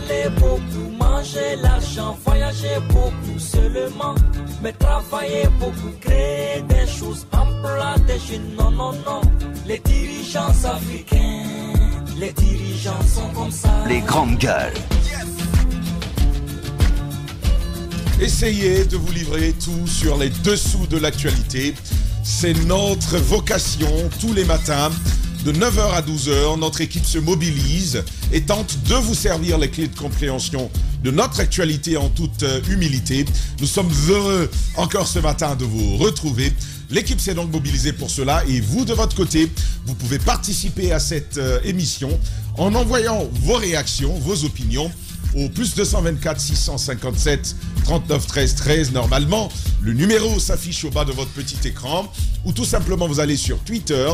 parler beaucoup, manger l'argent, voyager beaucoup seulement, mais travailler beaucoup, créer des choses, emploi des jeunes, non, non, non. Les dirigeants africains, les dirigeants sont comme ça. Les grandes gueules. Essayez de vous livrer tout sur les dessous de l'actualité. C'est notre vocation tous les matins. De 9h à 12h, notre équipe se mobilise et tente de vous servir les clés de compréhension de notre actualité en toute humilité. Nous sommes heureux encore ce matin de vous retrouver. L'équipe s'est donc mobilisée pour cela et vous, de votre côté, vous pouvez participer à cette émission en envoyant vos réactions, vos opinions au plus 224 657 39 13 13. Normalement, le numéro s'affiche au bas de votre petit écran ou tout simplement vous allez sur Twitter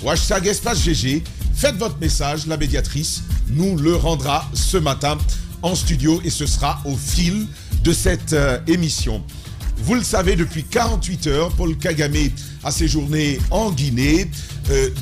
ou hashtag espace GG. Faites votre message, la médiatrice nous le rendra ce matin en studio et ce sera au fil de cette émission. Vous le savez, depuis 48 heures, Paul Kagame a séjourné en Guinée.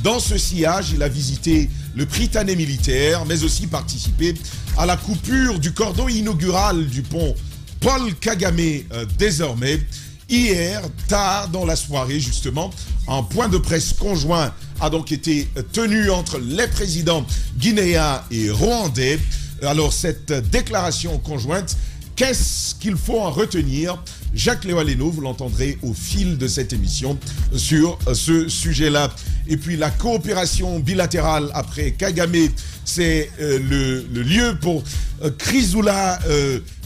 Dans ce sillage, il a visité le Prytanée militaire, mais aussi participé à la coupure du cordon inaugural du pont Paul Kagame désormais. Hier, tard dans la soirée, justement, un point de presse conjoint a donc été tenu entre les présidents guinéens et rwandais. Alors, cette déclaration conjointe, qu'est-ce qu'il faut en retenir ? Jacques Léo-Aleno, vous l'entendrez au fil de cette émission sur ce sujet-là. Et puis la coopération bilatérale après Kagame, c'est le lieu pour Chrysoula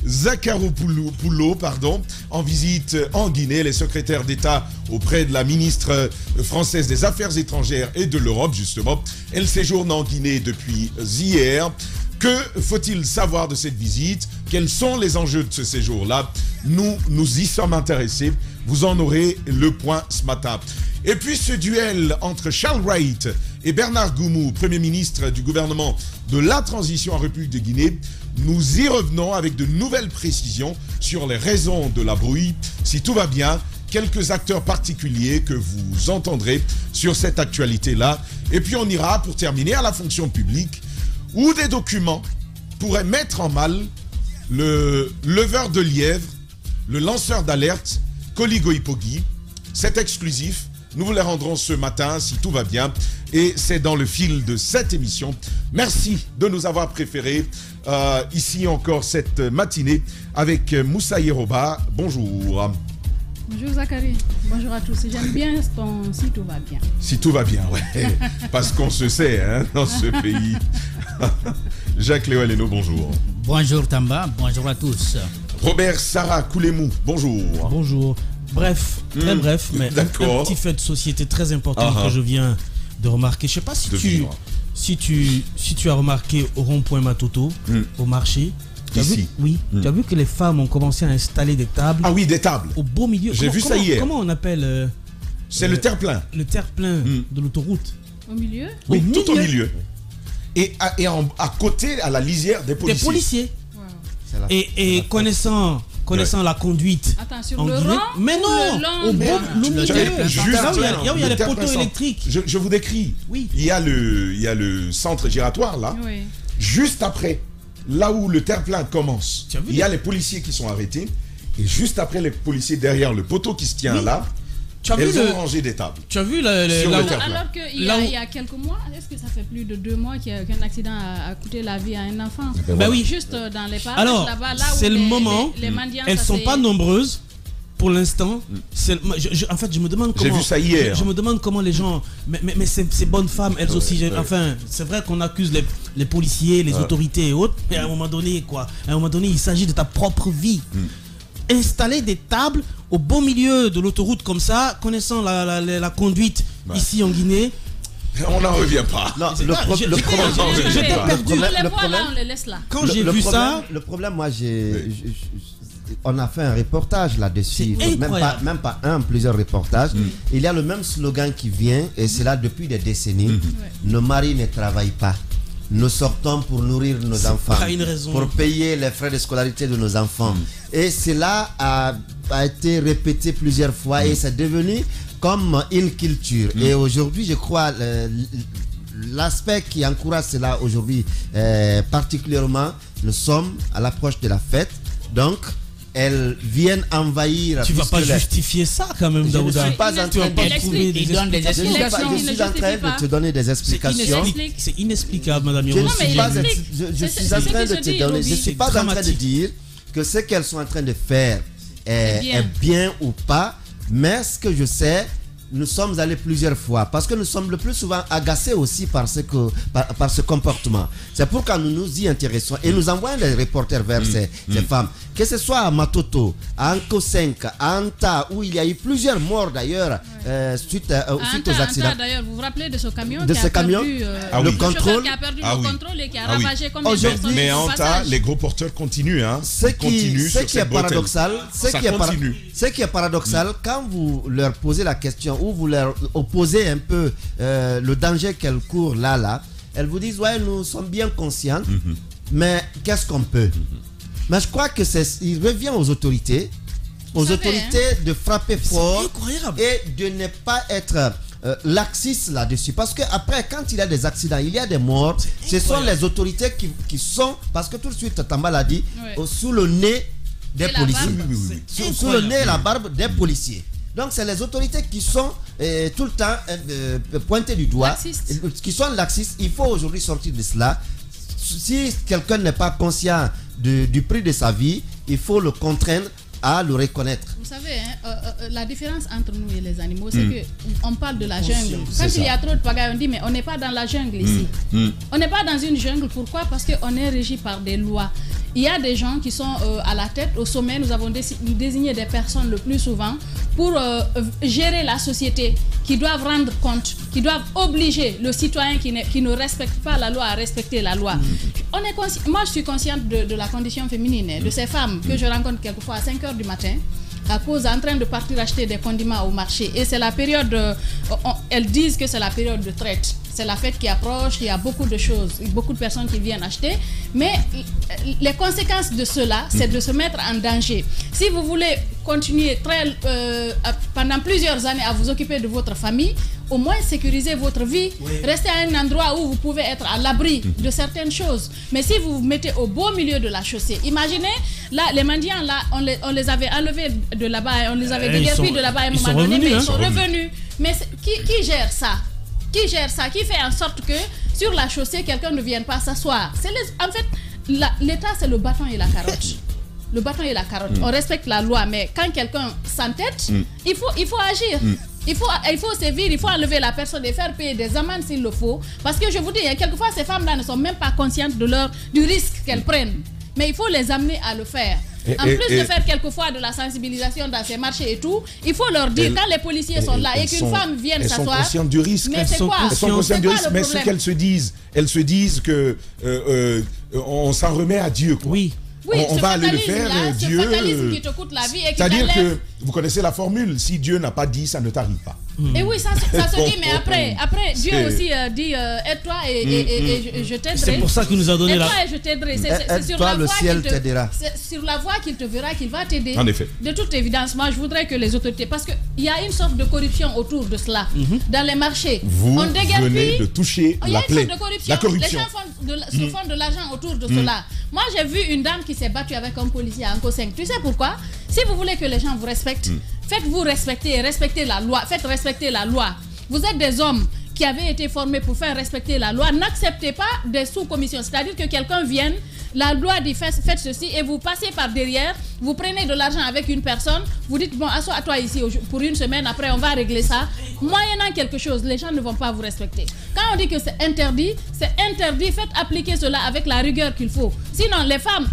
Zakharopoulou, en visite en Guinée, les secrétaires d'État auprès de la ministre française des Affaires étrangères et de l'Europe, justement. Elle séjourne en Guinée depuis hier. Que faut-il savoir de cette visite? Quels sont les enjeux de ce séjour-là? Nous y sommes intéressés. Vous en aurez le point ce matin. Et puis ce duel entre Charles Wright et Bernard Goumou, Premier ministre du gouvernement de la transition en République de Guinée, nous y revenons avec de nouvelles précisions sur les raisons de la brouille. Si tout va bien, quelques acteurs particuliers que vous entendrez sur cette actualité-là. Et puis on ira, pour terminer, à la fonction publique, où des documents pourraient mettre en mal le leveur de lièvre, le lanceur d'alerte, Koligo Ipogui. C'est exclusif, nous vous les rendrons ce matin si tout va bien et c'est dans le fil de cette émission. Merci de nous avoir préférés ici encore cette matinée avec Moussa Yeroba. Bonjour. Bonjour Zachary, bonjour à tous. J'aime bien ton « si tout va bien ». Si tout va bien, ouais. Parce qu'on se sait hein, dans ce pays. Jacques Léo-Aleno, bonjour. Bonjour Tamba, bonjour à tous. Robert Sarah Koulemou, bonjour. Bonjour. Bref, très bref, mais un petit fait de société très important que je viens de remarquer. Je ne sais pas si tu as remarqué au rond-point Matoto, au marché. Ici. Oui. Tu as vu que les femmes ont commencé à installer des tables. Ah oui, des tables. Au beau milieu. J'ai vu ça hier. Comment on appelle c'est le terre-plein. Le terre-plein de l'autoroute. Au milieu? Oui, tout au milieu. Et à côté, à la lisière des policiers. Des policiers. Wow. Et connaissant la conduite. Attends, sur en le Guinée, rang mais non, au milieu. Juste là où il y a les poteaux électriques. Je vous décris. Oui. Il y a le centre giratoire là. Oui. Juste après, là où le terre-plein commence, il y a les policiers qui sont arrêtés. Et juste après, les policiers derrière le poteau qui se tient là, elles ont rangé des tables. Tu as vu alors qu'il y a quelques mois, est-ce que ça fait plus de 2 mois qu'un accident a coûté la vie à un enfant? Ben oui. Juste dans les parages alors, là-bas, là c'est où le moment. les mendiants, elles ne sont pas nombreuses pour l'instant. En fait, je me demande comment. J'ai vu ça hier. Je me demande comment les gens. Mais ces bonnes femmes, elles aussi. Enfin, c'est vrai qu'on accuse les policiers, les autorités et autres. Mais à un moment donné, il s'agit de ta propre vie. Installer des tables au beau milieu de l'autoroute comme ça, connaissant la conduite ici en Guinée. On n'en revient pas. Non, le problème, quand j'ai vu ça, le problème, moi, on a fait un reportage là-dessus, même pas un, plusieurs reportages. Il y a le même slogan qui vient, et c'est là depuis des décennies. Nos maris ne travaillent pas. Nous sortons pour nourrir nos enfants, pour payer les frais de scolarité de nos enfants. Et cela a été répété plusieurs fois et c'est devenu comme une culture. Et aujourd'hui, je crois, l'aspect qui encourage cela aujourd'hui particulièrement, nous sommes à l'approche de la fête, donc elles viennent envahir. Tu vas pas justifier ça quand même, Daouda. Je ne suis pas en train de te donner des explications. C'est inexplicable, madame. Je suis en train de te donner. Je ne suis pas en train de dire que ce qu'elles sont en train de faire est bien ou pas, mais ce que je sais, nous sommes allés plusieurs fois parce que nous sommes le plus souvent agacés aussi par ce comportement. C'est pourquoi nous nous y intéressons et nous envoyons des reporters vers ces femmes. Que ce soit à Matoto, à Anko 5, à Anta, où il y a eu plusieurs morts d'ailleurs suite aux accidents. Anta, d'ailleurs, vous vous rappelez de ce camion qui a perdu le contrôle et qui a ravagé combien de personnes. Mais à Anta, les gros porteurs continuent. Ce qui est paradoxal, quand vous leur posez la question ou vous leur opposez un peu le danger qu'elles courent là, elles vous disent ouais, nous sommes bien conscientes, mais qu'est-ce qu'on peut? Mais je crois que il revient aux autorités, de frapper fort et de ne pas être laxiste là-dessus. Parce que après, quand il y a des accidents, il y a des morts, ce sont les autorités qui sont, parce que tout de suite, Tamba l'a dit, sous le nez des policiers. Sous le nez et la barbe des policiers. Donc c'est les autorités qui sont tout le temps pointées du doigt, qui sont laxistes. Il faut aujourd'hui sortir de cela. Si quelqu'un n'est pas conscient du prix de sa vie, il faut le contraindre à le reconnaître. Vous savez, la différence entre nous et les animaux, c'est qu'on parle de la jungle. Quand il y a trop de pagaille, on dit mais on n'est pas dans la jungle ici. On n'est pas dans une jungle. Pourquoi? Parce qu'on est régi par des lois. Il y a des gens qui sont à la tête, au sommet. Nous avons désigné des personnes le plus souvent pour gérer la société, qui doivent rendre compte, qui doivent obliger le citoyen qui ne respecte pas la loi à respecter la loi. Moi, je suis consciente de la condition féminine, de ces femmes que je rencontre quelquefois à 5h du matin, à cause en train de partir acheter des condiments au marché. Et c'est la période, elles disent que c'est la période de traite. C'est la fête qui approche, il y a beaucoup de choses, beaucoup de personnes qui viennent acheter. Mais les conséquences de cela, c'est de se mettre en danger. Si vous voulez continuer pendant plusieurs années à vous occuper de votre famille, au moins sécurisez votre vie. Restez à un endroit où vous pouvez être à l'abri de certaines choses. Mais si vous vous mettez au beau milieu de la chaussée, imaginez, là, les mendiants, là, on les avait enlevés de là-bas, on les avait déguerpis de là-bas à un moment donné, mais ils sont revenus. Mais qui gère ça? Qui gère ça? Qui fait en sorte que sur la chaussée, quelqu'un ne vienne pas s'asseoir? En fait, l'État, c'est le bâton et la carotte. Le bâton et la carotte. On respecte la loi, mais quand quelqu'un s'entête, il faut agir. Il faut sévir, il faut enlever la personne et faire payer des amendes s'il le faut. Parce que je vous dis, quelquefois, ces femmes-là ne sont même pas conscientes du risque qu'elles prennent. Mais il faut les amener à le faire. En plus de faire quelquefois de la sensibilisation dans ces marchés et tout, il faut leur dire, quand les policiers sont là et qu'une femme vienne s'asseoir... Elles sont conscientes du risque. Mais c'est quoi? Elles sont conscientes du risque, mais ce qu'elles se disent, que on s'en remet à Dieu. Quoi. Oui, on va aller le faire, Dieu... Ce fatalisme qui te coûte la vie et qui c'est-à-dire que, vous connaissez la formule, si Dieu n'a pas dit, ça ne t'arrive pas. Et oui, ça se dit, mais après Dieu aussi dit aide-toi et je t'aiderai. C'est pour ça qu'il nous a donné aide-toi et je t'aiderai. C'est sur la voie qu'il t'aidera. C'est sur la voie qu'il te verra, qu'il va t'aider. En effet. De toute évidence, moi je voudrais que les autorités, parce qu'il y a une sorte de corruption autour de cela. Dans les marchés, vous venez de toucher la plaie. La corruption. Les gens se font de l'argent autour de cela. Moi j'ai vu une dame qui s'est battue avec un policier à Anko 5. Tu sais pourquoi? Si vous voulez que les gens vous respectent, faites-vous respecter et respectez la loi. Faites respecter la loi. Vous êtes des hommes qui avaient été formés pour faire respecter la loi. N'acceptez pas des sous-commissions. C'est-à-dire que quelqu'un vienne, la loi dit faites ceci et vous passez par derrière, vous prenez de l'argent avec une personne, vous dites bon, assois-toi ici pour une semaine, après on va régler ça. Moyennant quelque chose, les gens ne vont pas vous respecter. Quand on dit que c'est interdit, faites appliquer cela avec la rigueur qu'il faut. Sinon, les femmes,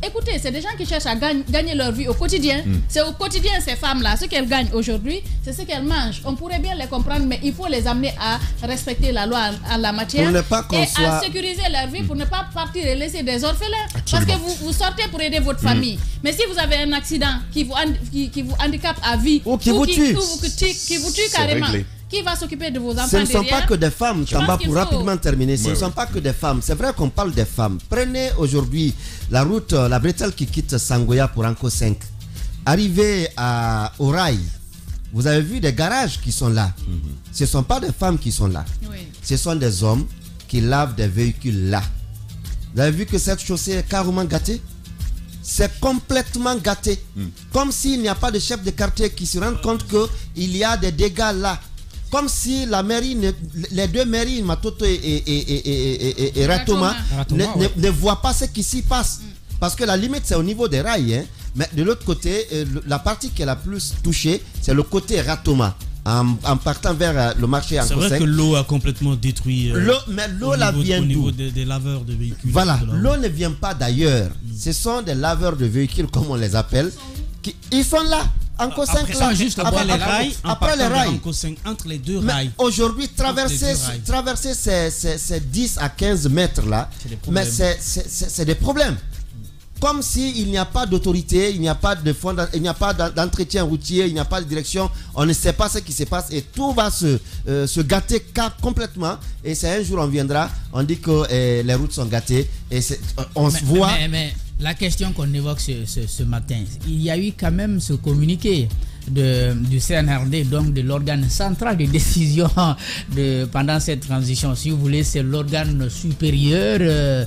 écoutez, c'est des gens qui cherchent à gagner leur vie au quotidien. C'est au quotidien, ces femmes-là, ce qu'elles gagnent aujourd'hui, c'est ce qu'elles mangent. On pourrait bien les comprendre, mais il faut les amener à respecter la loi en la matière et à sécuriser leur vie pour ne pas partir et laisser des orphelins. Absolument. Parce que vous sortez pour aider votre famille. Mais si vous avez un accident qui vous handicape à vie ou qui vous tue carrément, qui va s'occuper de vos enfants? Ce ne sont pas que des femmes, Tamba, pour rapidement terminer, ce ne sont pas que des femmes. C'est vrai qu'on parle des femmes. Prenez aujourd'hui la route, la bretelle qui quitte Sangoya pour Anko 5. Arrivé au rail, vous avez vu des garages qui sont là. Ce ne sont pas des femmes qui sont là. Ce sont des hommes qui lavent des véhicules là. Vous avez vu que cette chaussée est carrément gâtée? C'est complètement gâté. Comme s'il n'y a pas de chef de quartier qui se rend compte qu'il y a des dégâts là. Comme si la mairie, les deux mairies, Matoto et Ratoma, ne voient pas ce qui s'y passe. Parce que la limite, c'est au niveau des rails. Hein. Mais de l'autre côté, la partie qui est la plus touchée, c'est le côté Ratoma. En partant vers le marché en C'est vrai que l'eau a complètement détruit mais l'eau là vient au niveau des laveurs de véhicules. Voilà, l'eau ne vient pas d'ailleurs. Ce sont des laveurs de véhicules, comme on les appelle. Ils sont là. Encore 5 ans. Juste après les rails. Après les rails. Entre les deux rails. Aujourd'hui, traverser ces 10 à 15 mètres là, mais c'est des problèmes. Comme s'il n'y a pas d'autorité, il n'y a pas d'entretien routier, il n'y a pas de direction, on ne sait pas ce qui se passe et tout va se gâter complètement. Et c'est un jour on viendra, on dit que les routes sont gâtées et on se voit. Mais la question qu'on évoque ce matin, il y a eu quand même ce communiqué du CNRD, donc de l'organe central de décision pendant cette transition. Si vous voulez, c'est l'organe supérieur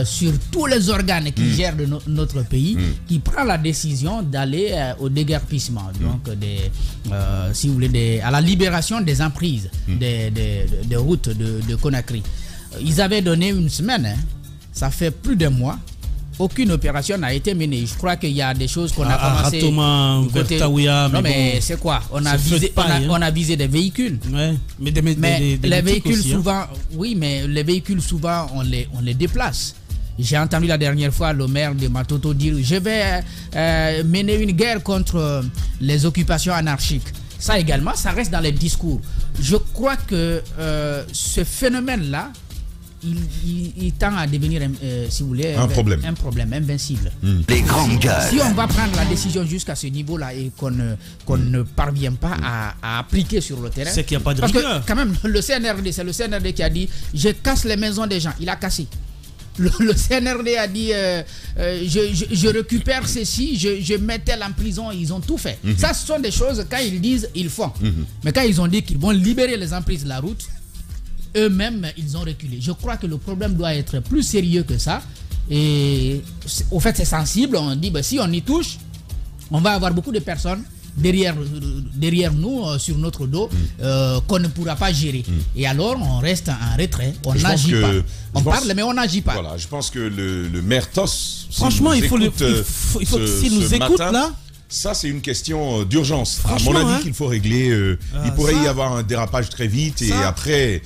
sur tous les organes qui gèrent notre pays, qui prend la décision d'aller au déguerpissement, donc si vous voulez, à la libération des emprises des routes de Conakry. Ils avaient donné une semaine, hein. Ça fait plus d'un mois. Aucune opération n'a été menée. Je crois qu'il y a des choses qu'on a commencé du côté. Non mais c'est quoi? On a visé des véhicules. Ouais. Mais les véhicules aussi, souvent, oui, mais les véhicules souvent on les déplace. J'ai entendu la dernière fois le maire de Matoto dire je vais mener une guerre contre les occupations anarchiques. Ça également, ça reste dans les discours. Je crois que ce phénomène-là, il tend à devenir, si vous voulez, un problème invincible. Les grandes gueules. Si on va prendre la décision jusqu'à ce niveau-là et qu'on ne parvient pas à appliquer sur le terrain, c'est qu'il n'y a pas de parce rigueur. que quand même, c'est le CNRD qui a dit je casse les maisons des gens. Il a cassé. Le CNRD a dit je récupère ceci, je mets tel en prison, ils ont tout fait. Ça, ce sont des choses, quand ils disent, ils font. Mais quand ils ont dit qu'ils vont libérer les emprises de la route, eux-mêmes, ils ont reculé. Je crois que le problème doit être plus sérieux que ça. Et au fait, c'est sensible. On dit, si on y touche, on va avoir beaucoup de personnes derrière nous, sur notre dos, qu'on ne pourra pas gérer. Et alors, on reste en retrait. On n'agit pas. On parle, mais on n'agit pas. Voilà, je pense que le maire Toss, franchement, il faut s'il nous écoute là. Ça, c'est une question d'urgence. À mon avis, qu'il faut régler. Il pourrait y avoir un dérapage très vite et après,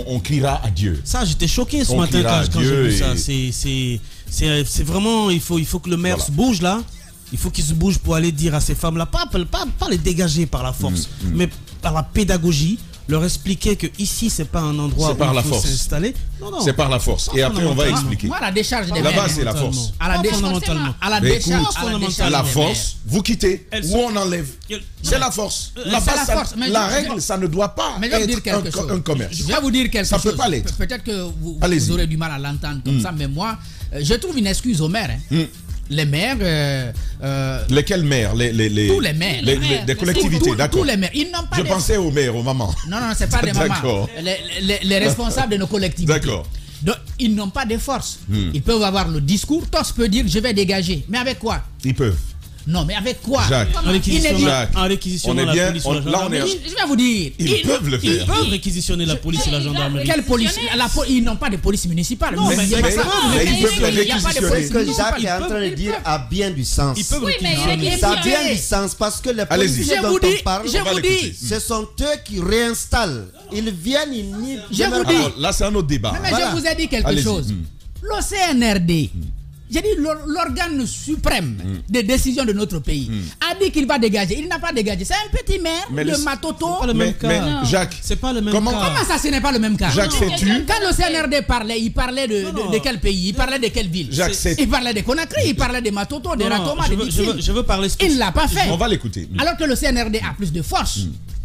on criera à Dieu. Ça, j'étais choqué ce matin quand j'ai vu ça. C'est vraiment, il faut que le maire se bouge là. Il faut qu'il se bouge pour aller dire à ces femmes-là, pas les dégager par la force, mais par la pédagogie, leur expliquer que ici c'est pas un endroit où il faut s'installer. Non, c'est par la force. Et après on va expliquer. Moi, la décharge des là-bas c'est la force. La force, vous quittez ou on enlève. C'est la force. La règle, ça ne doit pas être un commerce. Je vais vous dire quelque chose. Ça peut pas l'être. Peut-être que vous aurez du mal à l'entendre comme ça, mais moi, je trouve une excuse aux maires. Les maires. Lesquels maires? Tous les maires. Des collectivités, d'accord. Tous les maires. Ils n'ont pas. Je pensais aux maires, aux mamans. Non, c'est pas des mamans. Les responsables de nos collectivités. D'accord. Donc, ils n'ont pas de force. Ils peuvent avoir le discours. Tous peut dire je vais dégager. Mais avec quoi? Ils peuvent. Non, mais avec quoi? Jacques, en réquisitionnant la police ou la gendarmerie. Je vais vous dire. Ils peuvent le faire. Ils peuvent réquisitionner la police et la gendarmerie. Quelle police? Ils n'ont pas de police municipale. Non, mais ils peuvent les réquisitionner. Ce que Jacques est en train de dire a bien du sens. Ils peuvent réquisitionner. Ça a bien du sens parce que les policiers dont on parle, ce sont eux qui réinstallent. Ils viennent, ils nient. Je vous dis. Là, c'est un autre débat. Mais je vous ai dit quelque chose. Le CNRD. J'ai dit l'organe suprême des décisions de notre pays a dit qu'il va dégager. Il n'a pas dégagé. C'est un petit maire de Matoto. Mais Jacques, c'est pas le même cas. Comment ça, ce n'est pas le même cas? Jacques, sais-tu? Quand le CNRD parlait, il parlait de quel pays? Il parlait de quelle ville? Jacques, il parlait de Conakry, il parlait de Matoto, de Ratoma, de Dixil. Je veux parler. Il ne l'a pas fait. On va l'écouter. Alors que le CNRD a plus de force.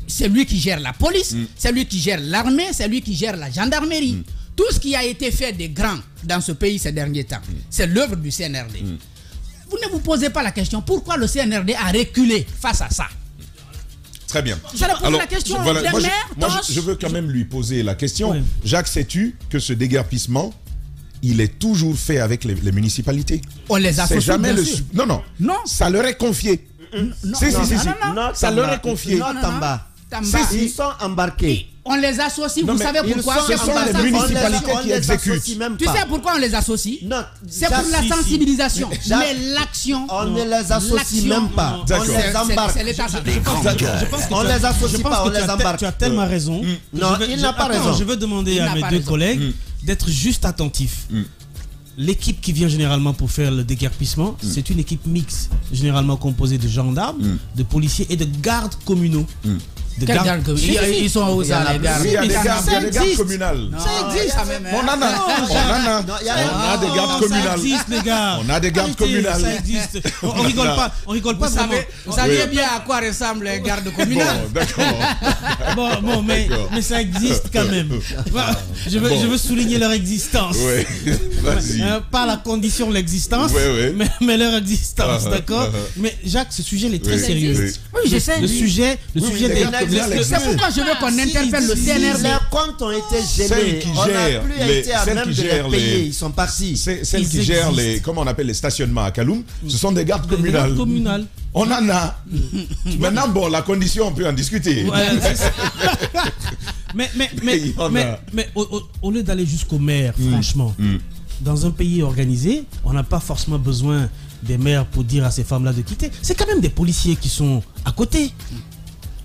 C'est lui qui gère la police, c'est lui qui gère l'armée, c'est lui qui gère la gendarmerie. Tout ce qui a été fait de grand dans ce pays ces derniers temps, c'est l'œuvre du CNRD. Vous ne vous posez pas la question pourquoi le CNRD a reculé face à ça. Très bien. Vous allez poser la question. Voilà, moi, je veux quand même lui poser la question. Oui. Jacques, sais-tu que ce déguerpissement il est toujours fait avec les municipalités. On les associe. C'est jamais le... Non. Ça leur est confié. Non, ça leur est confié. Non, Tamba. Ils sont embarqués. On les associe, vous savez pourquoi? Ce sont les municipalités qui exécutent. Tu sais pourquoi on les associe? C'est pour la sensibilisation. Mais l'action... On ne les associe même pas. On les embarque. C'est l'État. On les associe pas, on les embarque. Tu as tellement raison. Non, il n'a pas raison. Je veux demander à mes deux collègues d'être juste attentifs. L'équipe qui vient généralement pour faire le déguerpissement, c'est une équipe mixte, généralement composée de gendarmes, de policiers et de gardes communaux. Ils sont aux arts, les gardes. Il y a des gardes communales. Ça existe. On a des gardes communales. Ça existe, les gars. On a des gardes communales. Ça existe. On rigole pas. On rigole pas vraiment. Vous savez bien à quoi ressemble les gardes communales. Bon, mais ça existe quand même. Je veux souligner leur existence. Oui, vas-y. Pas la condition de l'existence, mais leur existence, d'accord. Mais Jacques, ce sujet il est très sérieux. Oui, je sais. Le sujet des... C'est pourquoi je veux qu'on interpelle le CNRD. Les comptes ont été gelés. On n'a plus été à même de les payer. Ils sont partis. Celles qui gèrent comment on appelle les stationnements à Kaloum, ce sont des gardes communales. On en a. Maintenant, bon, la condition, on peut en discuter. Mais au lieu d'aller jusqu'au maire, franchement, dans un pays organisé, on n'a pas forcément besoin des maires pour dire à ces femmes-là de quitter. C'est quand même des policiers qui sont à côté.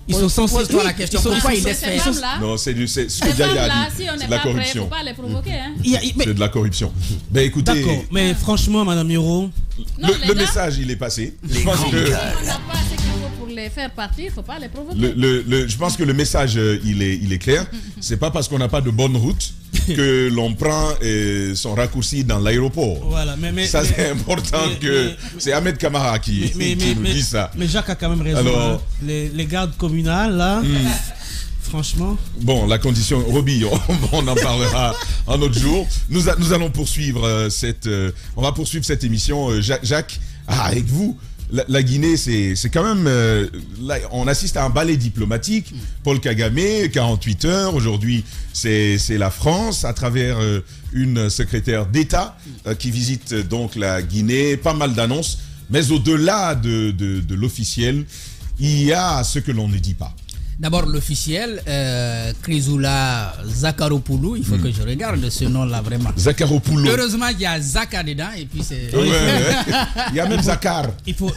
Ils sont censés... Pose-toi la question, pourquoi ils laissent faire? Non, c'est ces femmes-là, si on n'est pas prêt, il ne faut pas les provoquer. C'est de la corruption. Ben écoutez... D'accord, mais franchement, Madame Hiro... Le message, il est passé. Je pense que... on n'a pas ce qu'il faut pour les faire partir, il ne faut pas les provoquer. Je pense que le message, il est clair. C'est pas parce qu'on n'a pas de bonne route que l'on prend son raccourci dans l'aéroport. Voilà, ça c'est important que... C'est Ahmed Kamara qui nous dit ça. Mais Jacques a quand même raison. Alors, les gardes communales, là... Franchement. Bon, la condition, Roby, on en parlera un autre jour. Nous allons poursuivre on va poursuivre cette émission. Jacques, avec vous, la Guinée, c'est quand même... là, on assiste à un ballet diplomatique. Paul Kagame, 48 heures. Aujourd'hui, c'est la France à travers une secrétaire d'État qui visite donc la Guinée. Pas mal d'annonces. Mais au-delà de l'officiel, il y a ce que l'on ne dit pas. D'abord l'officiel, Chrysoula Zakharopoulou, il faut que je regarde ce nom-là vraiment. Zakharopoulou. Heureusement il y a Zaka dedans et puis c'est... Il y a même Zakar. Il faut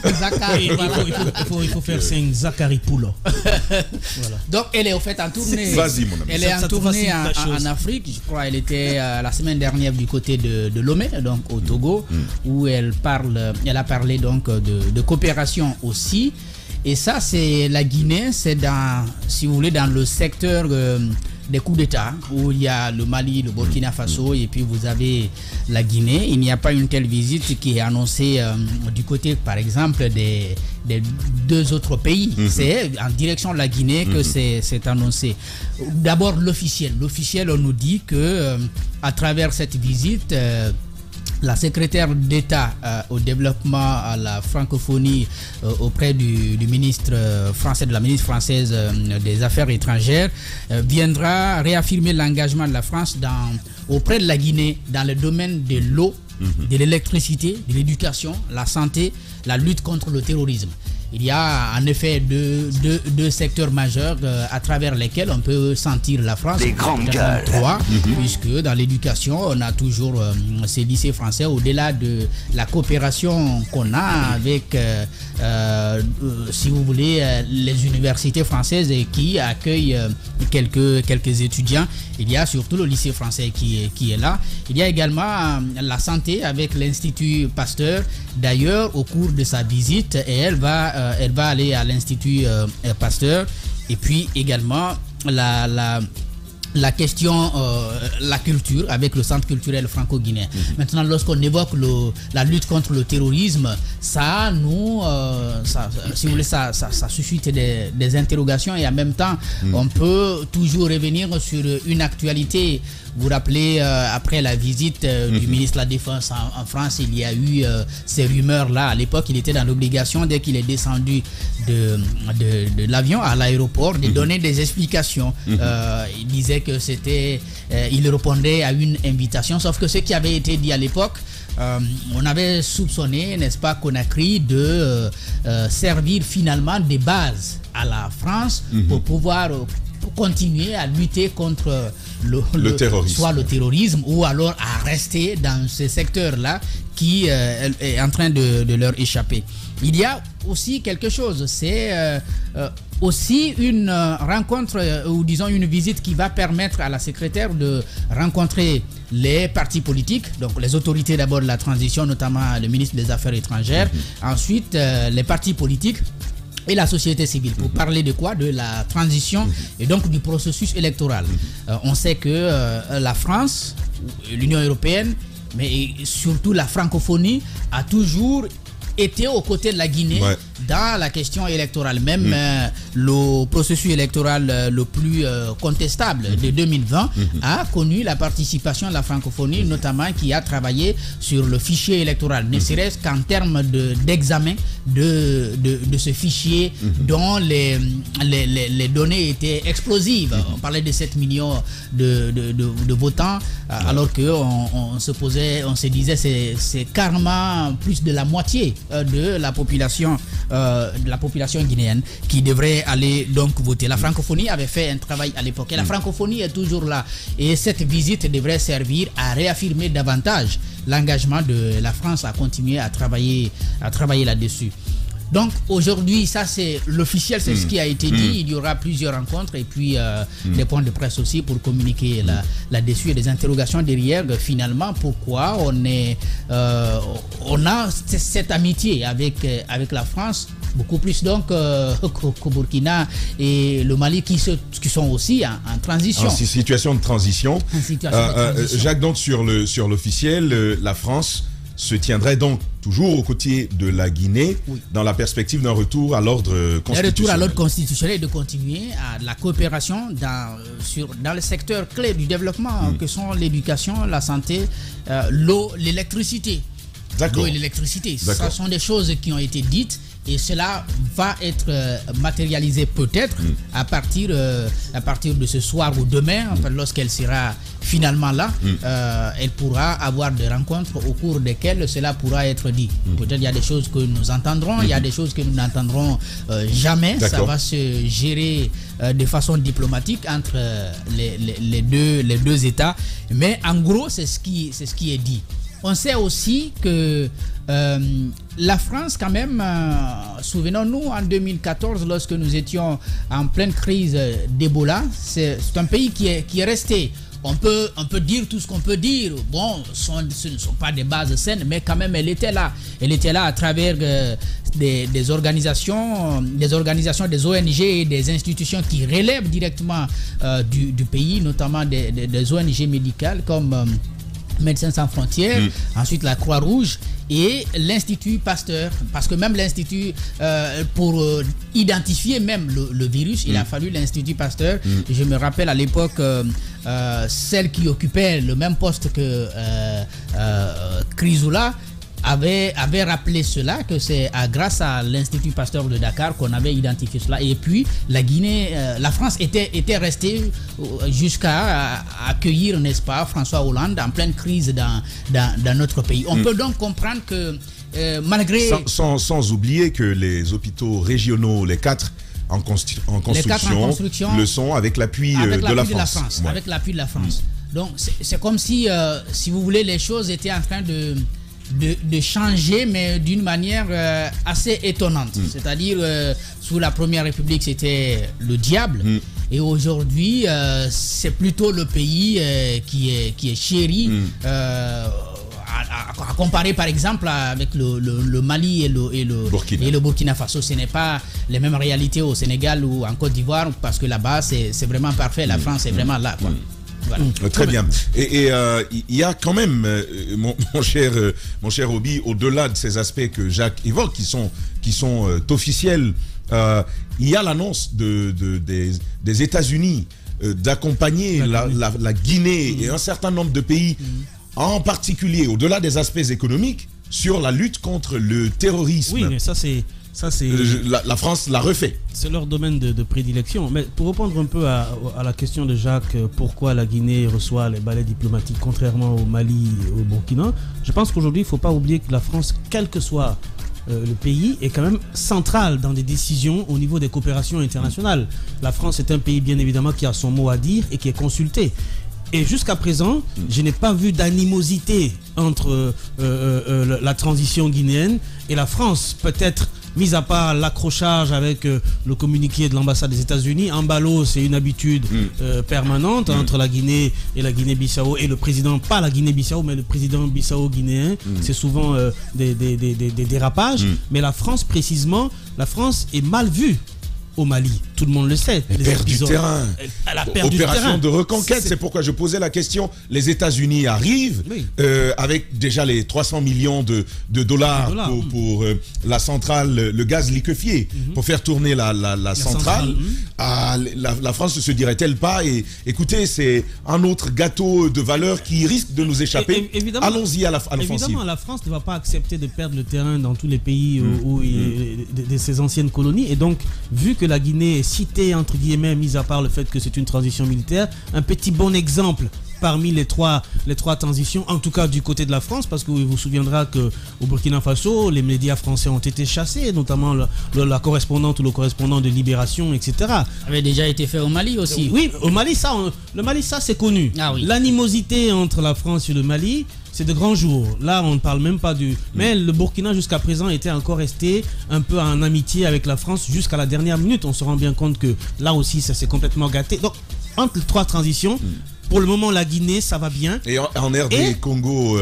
faire 5 Zakharipoulo. Voilà. Donc elle est au fait en tournée. Vas-y mon ami. Elle est en tournée en Afrique, je crois. Elle était la semaine dernière du côté de Lomé, donc au Togo, où elle a parlé donc de coopération aussi. Et ça, c'est la Guinée, c'est dans, si vous voulez, dans le secteur des coups d'État, où il y a le Mali, le Burkina Faso, et puis vous avez la Guinée. Il n'y a pas une telle visite qui est annoncée du côté, par exemple, des deux autres pays. C'est en direction de la Guinée que c'est annoncé. D'abord, l'officiel. L'officiel, on nous dit que à travers cette visite... la secrétaire d'État au développement, à la francophonie auprès du ministre français, de la ministre française des Affaires étrangères, viendra réaffirmer l'engagement de la France auprès de la Guinée dans le domaine de l'eau, de l'électricité, de l'éducation, la santé, la lutte contre le terrorisme. Il y a en effet deux secteurs majeurs à travers lesquels on peut sentir la France. Les grandes gueules. Puisque dans l'éducation, on a toujours ces lycées français, au-delà de la coopération qu'on a avec, si vous voulez, les universités françaises qui accueillent quelques étudiants. Il y a surtout le lycée français qui est là. Il y a également la santé avec l'Institut Pasteur. D'ailleurs, au cours de sa visite, elle va aller à l'Institut Pasteur. Et puis également la question, la culture avec le centre culturel franco-guinéen. Maintenant, lorsqu'on évoque la lutte contre le terrorisme, ça si vous voulez, ça suscite des interrogations, et en même temps, on peut toujours revenir sur une actualité Vous vous rappelez, après la visite du ministre de la Défense en France, il y a eu ces rumeurs-là. À l'époque, il était dans l'obligation, dès qu'il est descendu de l'avion à l'aéroport, de donner des explications. Il disait que il répondait à une invitation, sauf que ce qui avait été dit à l'époque, on avait soupçonné, n'est-ce pas, Conakry de servir finalement des bases à la France pour pouvoir continuer à lutter contre le terrorisme. Soit le terrorisme ou alors à rester dans ce secteur-là qui est en train de leur échapper. Il y a aussi quelque chose, c'est aussi une rencontre ou disons une visite qui va permettre à la secrétaire de rencontrer les partis politiques, donc les autorités d'abord de la transition, notamment le ministre des Affaires étrangères, ensuite les partis politiques et la société civile, pour parler de quoi? De la transition et donc du processus électoral. On sait que la France, l'Union européenne, mais surtout la francophonie a toujours été aux côtés de la Guinée dans la question électorale. Même le processus électoral le plus contestable de 2020 a connu la participation de la francophonie, notamment qui a travaillé sur le fichier électoral, ne serait-ce qu'en termes d'examen de ce fichier dont les données étaient explosives. On parlait de 7 millions de votants, alors qu'on se disait c'est carrément plus de la moitié de la population guinéenne qui devrait aller donc voter. La francophonie avait fait un travail à l'époque et la francophonie est toujours là, et cette visite devrait servir à réaffirmer davantage l'engagement de la France à continuer à travailler là-dessus. Donc aujourd'hui, ça c'est l'officiel, c'est ce qui a été dit. Il y aura plusieurs rencontres et puis des points de presse aussi pour communiquer là-dessus et des interrogations derrière. Finalement, pourquoi on a cette amitié avec la France, beaucoup plus donc qu'au Burkina et le Mali qui sont aussi en transition. En situation de transition. Jacques, donc sur l'officiel, la France se tiendrait donc toujours aux côtés de la Guinée dans la perspective d'un retour à l'ordre constitutionnel. Un retour à l'ordre constitutionnel et de continuer à la coopération dans le secteur clé du développement que sont l'éducation, la santé, l'eau, l'électricité. L'eau et l'électricité, ce sont des choses qui ont été dites et cela va être matérialisé peut-être à partir de ce soir ou demain, lorsqu'elle sera finalement là, elle pourra avoir des rencontres au cours desquelles cela pourra être dit. Peut-être il y a des choses que nous entendrons, il y a des choses que nous n'entendrons jamais. Ça va se gérer de façon diplomatique entre les deux États. Mais en gros, c'est ce qui est dit. On sait aussi que la France, quand même, souvenons-nous, en 2014, lorsque nous étions en pleine crise d'Ebola, c'est un pays qui est resté. On peut dire tout ce qu'on peut dire. Bon, ce ne sont pas des bases saines, mais quand même, elle était là. Elle était là à travers des organisations, des ONG et des institutions qui relèvent directement du pays, notamment des ONG médicales comme Médecins sans frontières, ensuite la Croix-Rouge et l'Institut Pasteur, parce que même l'Institut, pour identifier même le virus, il a fallu l'Institut Pasteur. Je me rappelle à l'époque, celle qui occupait le même poste que Chrysoula avait rappelé cela, que c'est grâce à l'Institut Pasteur de Dakar qu'on avait identifié cela. Et puis la Guinée, la France était restée jusqu'à accueillir, n'est-ce pas, François Hollande en pleine crise dans notre pays. On peut donc comprendre que malgré... Sans oublier que les hôpitaux régionaux, les 4 en construction, le sont avec l'appui de la France. Avec l'appui de la France. Donc c'est comme si vous voulez, les choses étaient en train de changer, mais d'une manière assez étonnante. C'est-à-dire, sous la Première République, c'était le diable. Et aujourd'hui, c'est plutôt le pays qui est chéri. À comparer par exemple avec le Mali et le Burkina Faso, ce n'est pas les mêmes réalités au Sénégal ou en Côte d'Ivoire, parce que là-bas, c'est vraiment parfait. La France est vraiment là, quoi. Voilà. Très bien. Et il y a quand même, mon cher Obi, au-delà de ces aspects que Jacques évoque, qui sont officiels, il y a l'annonce des États-Unis d'accompagner la Guinée et un certain nombre de pays, en particulier au-delà des aspects économiques, sur la lutte contre le terrorisme. Oui, mais ça c'est la France l'a refait. C'est leur domaine de prédilection. Mais pour répondre un peu à la question de Jacques, pourquoi la Guinée reçoit les balais diplomatiques contrairement au Mali et au Burkina, je pense qu'aujourd'hui il ne faut pas oublier que la France, quel que soit le pays, est quand même central dans des décisions au niveau des coopérations internationales. La France est un pays bien évidemment qui a son mot à dire et qui est consulté. Et jusqu'à présent, je n'ai pas vu d'animosité entre la transition guinéenne et la France. Peut-être, mis à part l'accrochage avec le communiqué de l'ambassade des États-Unis, en ballot, c'est une habitude permanente entre la Guinée et la Guinée-Bissau et le président, pas la Guinée-Bissau, mais le président bissau-guinéen. C'est souvent des dérapages. Mais la France, précisément, la France est mal vue au Mali, tout le monde le sait. Elle perd du terrain. Elle a perdu Opération du de reconquête, c'est pourquoi je posais la question. Les États-Unis arrivent avec déjà les 300 millions de dollars pour la centrale, le gaz liquéfié, pour faire tourner la centrale. La France ne se dirait-elle pas, écoutez, c'est un autre gâteau de valeur qui risque de nous échapper. Allons-y à l'offensive. Évidemment, la France ne va pas accepter de perdre le terrain dans tous les pays de ses anciennes colonies. Et donc, vu que la Guinée est citée, entre guillemets, mis à part le fait que c'est une transition militaire, un petit bon exemple parmi les trois transitions, en tout cas du côté de la France, parce que vous vous souviendrez qu'au Burkina Faso, les médias français ont été chassés, notamment la correspondante ou le correspondant de Libération, etc. Ça avait déjà été fait au Mali aussi. Oui, au Mali, le Mali, ça c'est connu. Ah oui. L'animosité entre la France et le Mali, c'est de grands jours. Là, on ne parle même pas du... Mais le Burkina, jusqu'à présent, était encore resté un peu en amitié avec la France jusqu'à la dernière minute. On se rend bien compte que là aussi, ça s'est complètement gâté. Donc, entre les trois transitions, pour le moment, la Guinée, ça va bien. Et en RD Congo,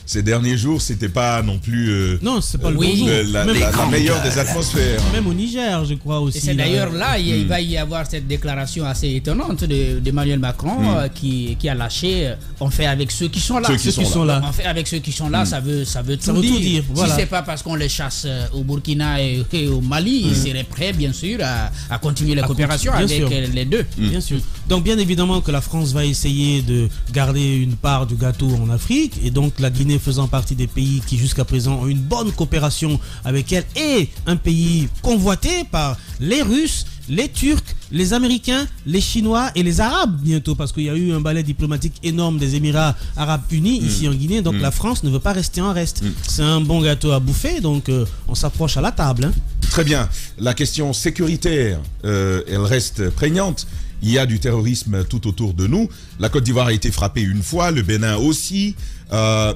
ces derniers jours, c'était pas non plus non, c'est pas le bon jour. La meilleure des atmosphères. Même au Niger, je crois aussi. Et c'est d'ailleurs là, il va y avoir cette déclaration assez étonnante d'Emmanuel Macron qui a lâché on fait avec ceux qui sont là. Ceux qui sont là. On fait avec ceux qui sont là, ça veut tout dire. Voilà. Si c'est pas parce qu'on les chasse au Burkina et au Mali, ils seraient prêts, bien sûr, à continuer les coopérations avec les deux. Bien sûr. Donc, bien évidemment que la France va essayer de garder une part du gâteau en Afrique, et donc la Guinée faisant partie des pays qui jusqu'à présent ont une bonne coopération avec elle, et un pays convoité par les Russes, les Turcs, les Américains, les Chinois et les Arabes bientôt, parce qu'il y a eu un balai diplomatique énorme des Émirats Arabes Unis ici en Guinée, donc la France ne veut pas rester en reste. C'est un bon gâteau à bouffer, donc on s'approche à la table. Très bien. La question sécuritaire, elle reste prégnante. Il y a du terrorisme tout autour de nous. La Côte d'Ivoire a été frappée une fois, le Bénin aussi,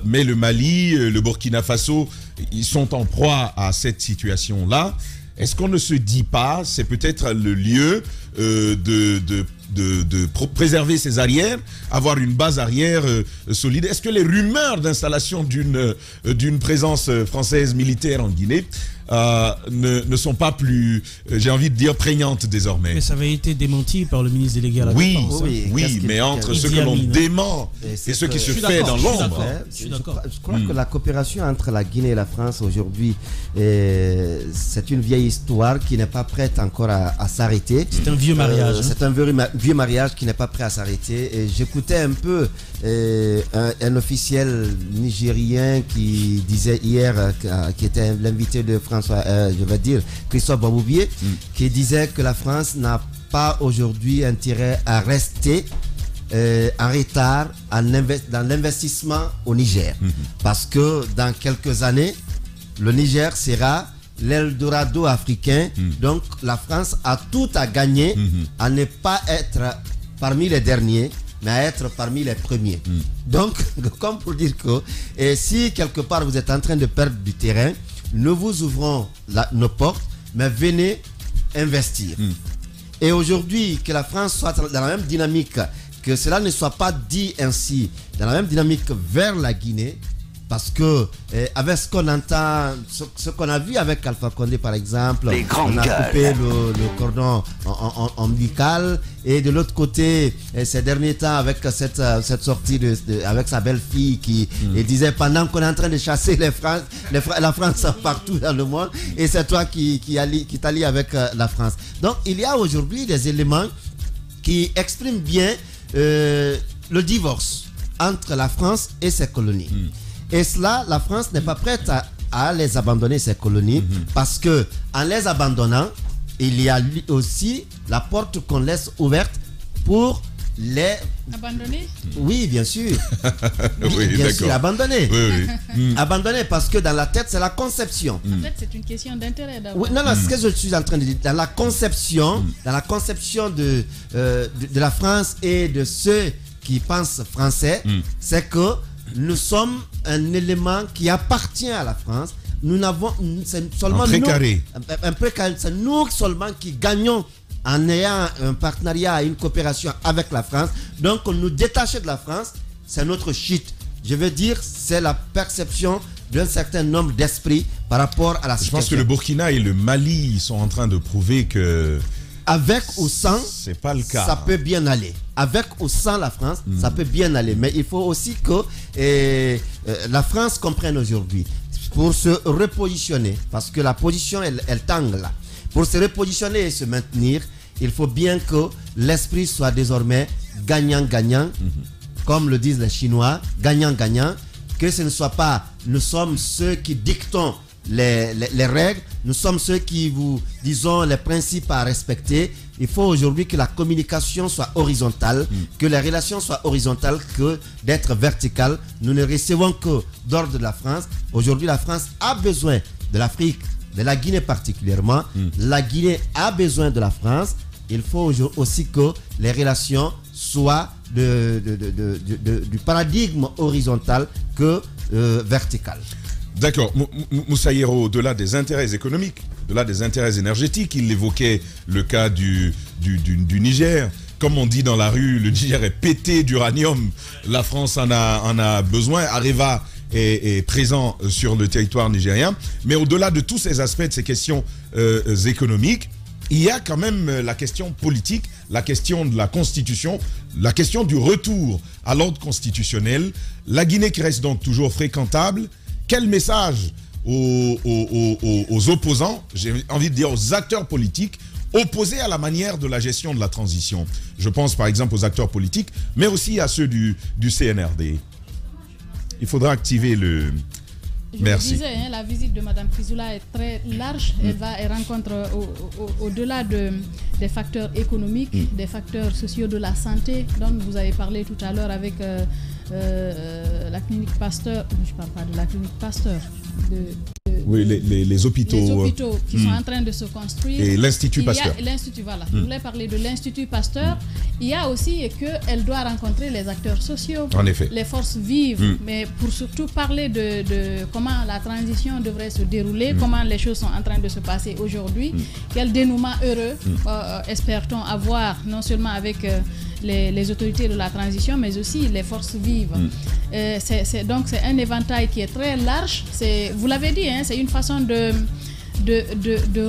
mais le Mali, le Burkina Faso, ils sont en proie à cette situation-là. Est-ce qu'on ne se dit pas, c'est peut-être le lieu de préserver ses arrières, avoir une base arrière solide? Est-ce que les rumeurs d'installation d'une présence française militaire en Guinée ne sont pas plus, j'ai envie de dire, prégnantes désormais? Mais ça avait été démenti par le ministre délégué à la Défense. Oui, mais entre ce que l'on dément et ce qui se fait dans l'ombre. Je crois que la coopération entre la Guinée et la France aujourd'hui, c'est une vieille histoire qui n'est pas prête encore à s'arrêter. C'est un vieux mariage. C'est un vieux mariage qui n'est pas prêt à s'arrêter. Et j'écoutais un peu un officiel nigérien qui disait hier, qui était l'invité de François, je vais dire Christophe Baboubier, qui disait que la France n'a pas aujourd'hui intérêt à rester en retard dans l'investissement au Niger. Parce que dans quelques années, le Niger sera l'Eldorado africain. Donc la France a tout à gagner à ne pas être parmi les derniers, mais à être parmi les premiers. Donc, comme pour dire que si quelque part vous êtes en train de perdre du terrain, nous vous ouvrons nos portes, mais venez investir. Et aujourd'hui, que la France soit dans la même dynamique, que cela ne soit pas dit ainsi, dans la même dynamique vers la Guinée, parce que avec ce qu'on entend, ce qu'on a vu avec Alpha Condé par exemple, on a coupé le cordon ombilical, et de l'autre côté, ces derniers temps avec cette sortie avec sa belle-fille qui disait pendant qu'on est en train de chasser la France partout dans le monde, et c'est toi qui t'allies avec la France. Donc il y a aujourd'hui des éléments qui exprime bien le divorce entre la France et ses colonies. Et cela, la France n'est pas prête à les abandonner, ces colonies, parce que en les abandonnant, il y a aussi la porte qu'on laisse ouverte pour les... Abandonner? Oui, bien sûr. Oui, bien sûr, abandonner. Oui, oui. Abandonner parce que dans la tête, c'est la conception. En fait, c'est une question d'intérêt d'abord. Oui, non, ce que je suis en train de dire, dans la conception de la France et de ceux qui pensent français, c'est que nous sommes un élément qui appartient à la France. Nous n'avons seulement un précaré. C'est nous seulement qui gagnons en ayant un partenariat, une coopération avec la France. Donc, nous détacher de la France, c'est notre chute. Je veux dire, c'est la perception d'un certain nombre d'esprits par rapport à la situation. Je pense que le Burkina et le Mali, ils sont en train de prouver que... Avec ou sans, c'est pas le cas. Ça peut bien aller. Avec ou sans la France, ça peut bien aller. Mais il faut aussi que la France comprenne aujourd'hui, pour se repositionner, parce que la position, elle tangue là. Pour se repositionner et se maintenir, il faut bien que l'esprit soit désormais gagnant-gagnant, comme le disent les Chinois, gagnant-gagnant, que ce ne soit pas nous sommes ceux qui dictons les règles, nous sommes ceux qui vous disons les principes à respecter. Il faut aujourd'hui que la communication soit horizontale, que les relations soient horizontales, que d'être verticales. Nous ne recevons que d'ordre de la France. Aujourd'hui, la France a besoin de l'Afrique, de la Guinée particulièrement. La Guinée a besoin de la France. Il faut aussi que les relations soient du paradigme horizontal que vertical. D'accord. Moussa Yero, au-delà des intérêts économiques, au-delà des intérêts énergétiques, il évoquait le cas du Niger. Comme on dit dans la rue, le Niger est pété d'uranium. La France en a besoin. Areva est présent sur le territoire nigérien. Mais au-delà de tous ces aspects, de ces questions économiques, il y a quand même la question politique, la question de la Constitution, la question du retour à l'ordre constitutionnel. La Guinée qui reste donc toujours fréquentable. Quel message aux opposants, j'ai envie de dire aux acteurs politiques, opposés à la manière de la gestion de la transition? Je pense par exemple aux acteurs politiques, mais aussi à ceux du CNRD. Il faudra activer le... Merci. Je disais, la visite de Mme Frizoula est très large. Elle rencontre au-delà des facteurs économiques, des facteurs sociaux de la santé, dont vous avez parlé tout à l'heure avec la clinique Pasteur. Je ne parle pas de la clinique Pasteur. Oui, les hôpitaux. Les hôpitaux qui sont en train de se construire. Et l'Institut Pasteur. L'Institut, voilà. Je voulais parler de l'Institut Pasteur. Il y a aussi qu'elle doit rencontrer les acteurs sociaux, en effet, les forces vives, mais pour surtout parler de comment la transition devrait se dérouler, comment les choses sont en train de se passer aujourd'hui, quel dénouement heureux espère-t-on avoir, non seulement avec les autorités de la transition, mais aussi les forces vives. Donc c'est un éventail qui est très large. Vous l'avez dit, c'est une façon de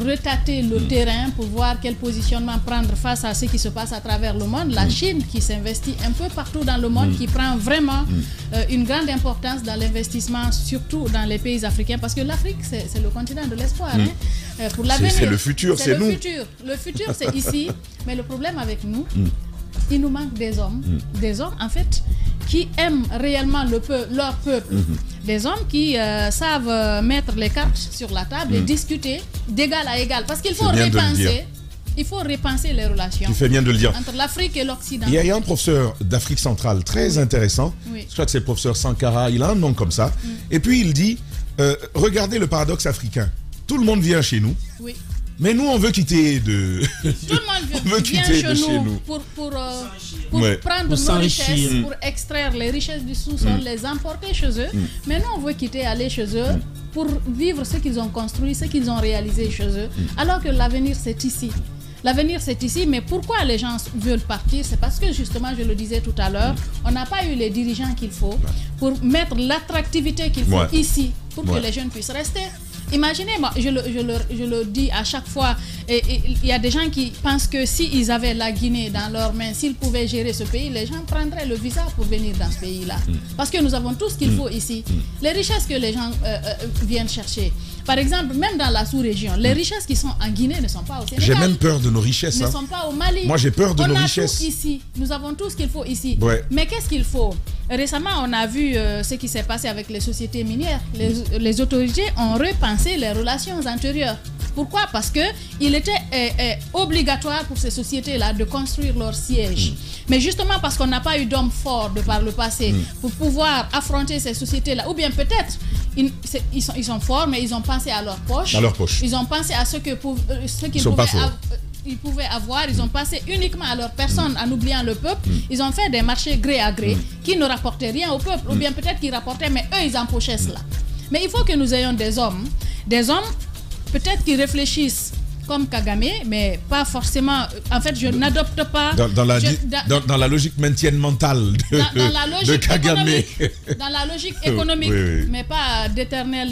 retâter le terrain pour voir quel positionnement prendre face à ce qui se passe à travers le monde. La Chine qui s'investit un peu partout dans le monde, qui prend vraiment une grande importance dans l'investissement, surtout dans les pays africains, parce que l'Afrique, c'est le continent de l'espoir. Pour l'avenir, c'est le futur, c'est nous. Le futur, c'est ici. Mais le problème avec nous, il nous manque des hommes en fait, qui aiment réellement leur peuple. Des hommes qui savent mettre les cartes sur la table et discuter d'égal à égal. Parce qu'il faut repenser les relations. Tu fais bien de le dire. Entre l'Afrique et l'Occident. Il y a un professeur d'Afrique centrale très intéressant. Je crois que c'est le professeur Sankara. Il a un nom comme ça. Et puis il dit, regardez le paradoxe africain. Tout le monde vient chez nous. Oui. Mais nous, on veut quitter de... Tout le monde vient chez nous pour prendre nos richesses, pour extraire les richesses du sous-sol, les emporter chez eux. Mais nous, on veut quitter, aller chez eux pour vivre ce qu'ils ont construit, ce qu'ils ont réalisé chez eux. Alors que l'avenir, c'est ici. L'avenir, c'est ici, mais pourquoi les gens veulent partir? C'est parce que, justement, je le disais tout à l'heure, on n'a pas eu les dirigeants qu'il faut pour mettre l'attractivité qu'il faut ici, pour que les jeunes puissent rester. Imaginez, moi, je le dis à chaque fois, et il y a des gens qui pensent que s'ils avaient la Guinée dans leurs mains, s'ils pouvaient gérer ce pays, les gens prendraient le visa pour venir dans ce pays-là. Parce que nous avons tout ce qu'il faut ici. Les richesses que les gens viennent chercher. Par exemple, même dans la sous-région, les richesses qui sont en Guinée ne sont pas au Sénégal. J'ai même peur de nos richesses. Ne sont pas au Mali. Moi, j'ai peur de nos richesses. Tout ici. Nous avons tout ce qu'il faut ici. Ouais. Mais qu'est-ce qu'il faut? Récemment, on a vu ce qui s'est passé avec les sociétés minières. Les autorités ont repensé les relations antérieures. Pourquoi? Parce qu'il était obligatoire pour ces sociétés-là de construire leur siège. Mais justement parce qu'on n'a pas eu d'hommes forts de par le passé pour pouvoir affronter ces sociétés-là. Ou bien peut-être, ils sont forts, mais ils ont pensé à leur poche. À leur poche. Ils ont pensé à ce qu'ils pouvaient avoir. Ils ont pensé uniquement à leur personne en oubliant le peuple. Ils ont fait des marchés gré à gré qui ne rapportaient rien au peuple. Ou bien peut-être qu'ils rapportaient, mais eux, ils empochaient cela. Mais il faut que nous ayons des hommes peut-être qui réfléchissent comme Kagame, mais pas forcément. En fait, je n'adopte pas. Dans la logique maintienne mentale de Kagame. Dans la logique économique, mais pas d'éternel.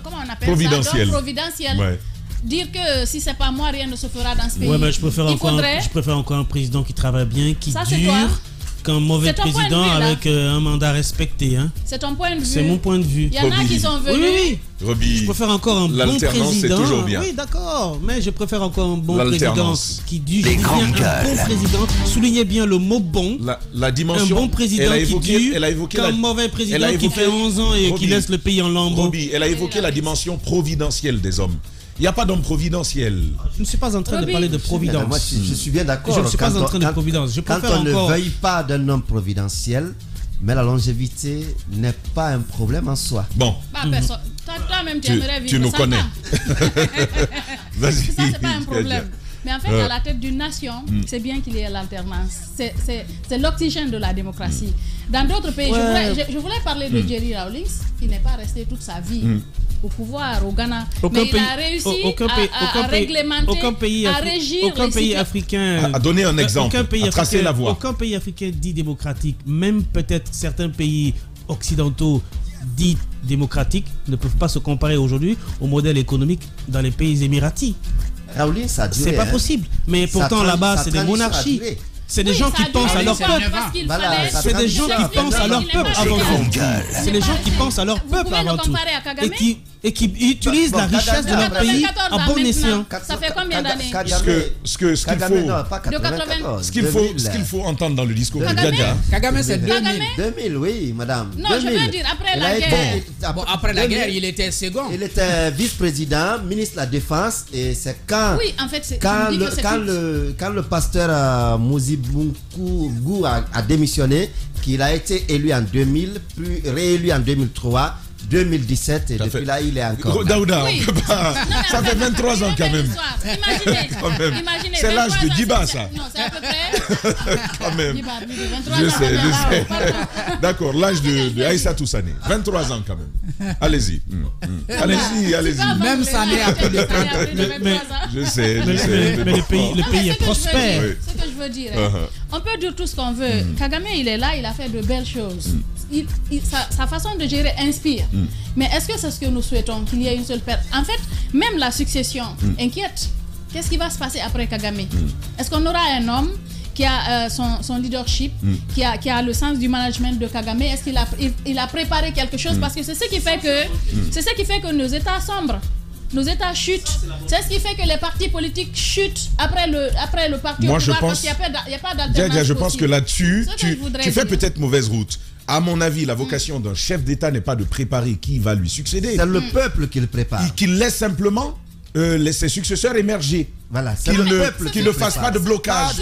Comment on appelle providentiel. Ça? Providentiel. Ouais. Dire que si c'est pas moi, rien ne se fera dans ce pays. Ouais, mais je préfère encore un président qui travaille bien, qui ça, dure. Qu'un mauvais président avec un mandat respecté. Hein. C'est ton point de vue. C'est mon point de vue. Il y en a qui sont venus. Oui. Je préfère encore un bon président. C'est toujours bien. Oui, d'accord. Mais je préfère encore un bon président qui dure. Les grandes gueules. Un bon président. Soulignez bien le mot bon. La dimension. Un bon président qui dure. Qu'un mauvais président qui fait 11 ans et qui laisse le pays en lambeaux. Roby, elle a évoqué la dimension providentielle des hommes. Il n'y a pas d'homme providentiel. Je ne suis pas en train de parler de providence. Moi, je suis bien d'accord. Je ne suis pas en train de providence. Quand on ne veuille pas d'un homme providentiel, mais la longévité n'est pas un problème en soi. Bon. Toi-même, tu aimerais vivre. Tu nous connais. Ça, c'est pas un problème. Mais en fait, à la tête d'une nation, c'est bien qu'il y ait l'alternance. C'est l'oxygène de la démocratie. Dans d'autres pays, je voulais parler de Jerry Rawlings, qui n'est pas resté toute sa vie au pouvoir au Ghana. Mais il a réussi à réglementer, à régir aucun pays africain a donné un exemple, a tracé la voie. Aucun pays africain dit démocratique, même peut-être certains pays occidentaux dits démocratiques, ne peuvent pas se comparer aujourd'hui au modèle économique dans les pays émiratis. C'est pas possible. Mais pourtant là-bas, c'est des monarchies. C'est des gens qui pensent à leur peuple. C'est des gens qui pensent à leur peuple avant tout. C'est des gens qui pensent à leur peuple avant tout. Et qui utilisent la richesse de leur pays à bon escient. Ça fait combien d'années? Ce qu'il faut entendre dans le discours de Gaga. Kagame, c'est 2000. 2000, oui, madame. Non, je veux dire, après la guerre. Bon, après la guerre, il était second. Il était vice-président, ministre de la Défense, et c'est quand. Oui, en fait, quand le pasteur Mouzibounkou a démissionné, qu'il a été élu en 2000, puis réélu en 2003. 2017 et depuis là il est encore. Daouda, on peut pas. Ça fait 23 ans quand même. Imaginez. C'est l'âge de Diba, ça. Non, c'est à peu près. Quand même. Diba, 23 je ans. sais. D'accord, l'âge de Aïssa Toussane. 23 ans quand même. Allez-y. Allez-y. Même Sané a plus de 30 ans. Je sais. Mais le pays est prospère. C'est ce que je veux dire. On peut dire tout ce qu'on veut. Kagame, il est là, il a fait de belles choses. Sa façon de gérer inspire. Mais est-ce que c'est ce que nous souhaitons, qu'il y ait une seule personne? En fait, même la succession inquiète. Qu'est-ce qui va se passer après Kagame? Est-ce qu'on aura un homme qui a son leadership, qui a le sens du management de Kagame? Est-ce qu'il a préparé quelque chose? Parce que c'est ce qui fait que nos États sombrent. Nos États chutent. C'est ce qui fait que les partis politiques chutent après le parti au pouvoir, parce qu'il n'y a pas d'alternance. Je pense que là-dessus, tu fais peut-être mauvaise route. À mon avis, la vocation d'un chef d'État n'est pas de préparer qui va lui succéder. C'est le peuple qui le prépare. Qu'il laisse simplement ses successeurs émerger. Voilà, qu'il ne fasse pas de blocage.